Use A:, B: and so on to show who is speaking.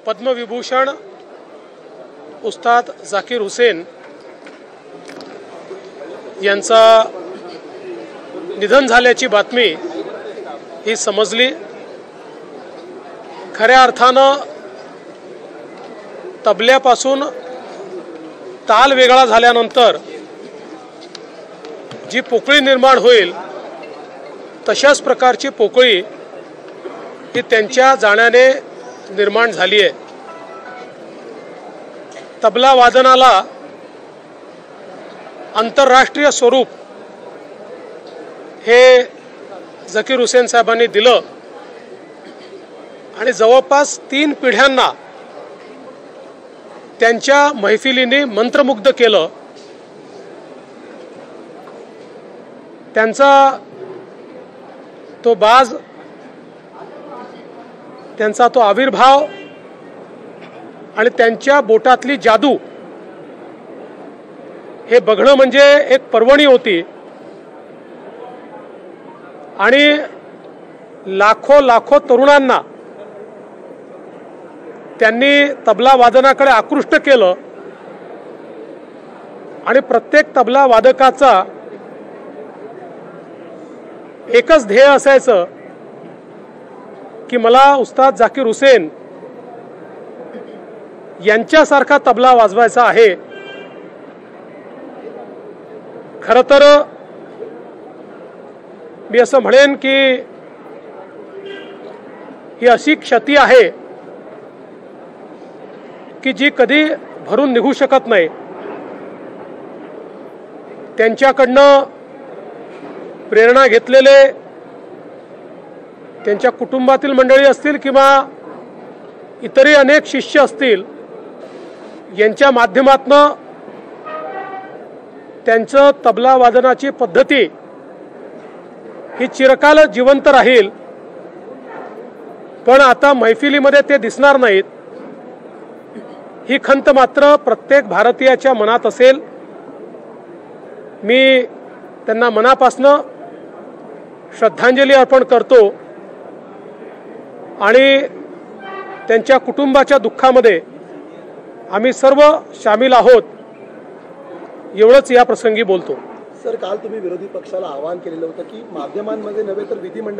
A: पद्मविभूषण उस्ताद जाकीर हुसेन यांचा निधन झाल्याची बातमी ही समजली। खऱ्या अर्थानं तबल्यापासून ताल वेगळा झाल्यानंतर जी पोकळी निर्माण होईल तशाच प्रकारची पोकळी ही त्यांच्या जाण्याने निर्माण झाली आहे। तबला वादनाला आंतरराष्ट्रीय स्वरूप हे जाकीर हुसेन साहेबांनी दिलं आणि जवळपास 3 पिढ्यांना त्यांच्या मैफिलीने मंत्रमुग्ध केलं। त्यांचा तो बाज, त्यांचा तो आविर्भाव आणि त्यांच्या बोटातली जादू हे बघणं म्हणजे एक पर्वणी होती आणि लाखो लाखो तरुणांना त्यांनी तबला वादनाकडे आकृष्ट केलं आणि प्रत्येक तबला वादकाचा एकच ध्येय असायचं की मला उस्ताद जाकीर हुसेन यांच्यासारखा तबला वाजवायचा आहे। खरं तर मी असं म्हणेन की ही अशी क्षती आहे की जी कधी भरून निघू शकत नाही। त्यांच्याकडनं प्रेरणा घेतलेले त्यांच्या कुटुंबातील मंडळी असतील किंवा इतरही अनेक शिष्य असतील, यांच्या माध्यमातनं त्यांचं तबला वादनाची पद्धती ही चिरकाल जिवंत राहील। पण आता मैफिलीमध्ये ते दिसणार नाहीत ही खंत मात्र प्रत्येक भारतीयाच्या मनात असेल। मी त्यांना मनापासनं श्रद्धांजली अर्पण करतो आणि त्यांच्या कुटुंबाच्या दुःखामध्ये आम्ही सर्व शामिल आहोत एवढंच या प्रसंगी बोलतो।
B: सर, काल तुम्ही विरोधी पक्षाला आवाहन केलेलं होतं की माध्यमांमध्ये नव्हे तर विधिमंडळ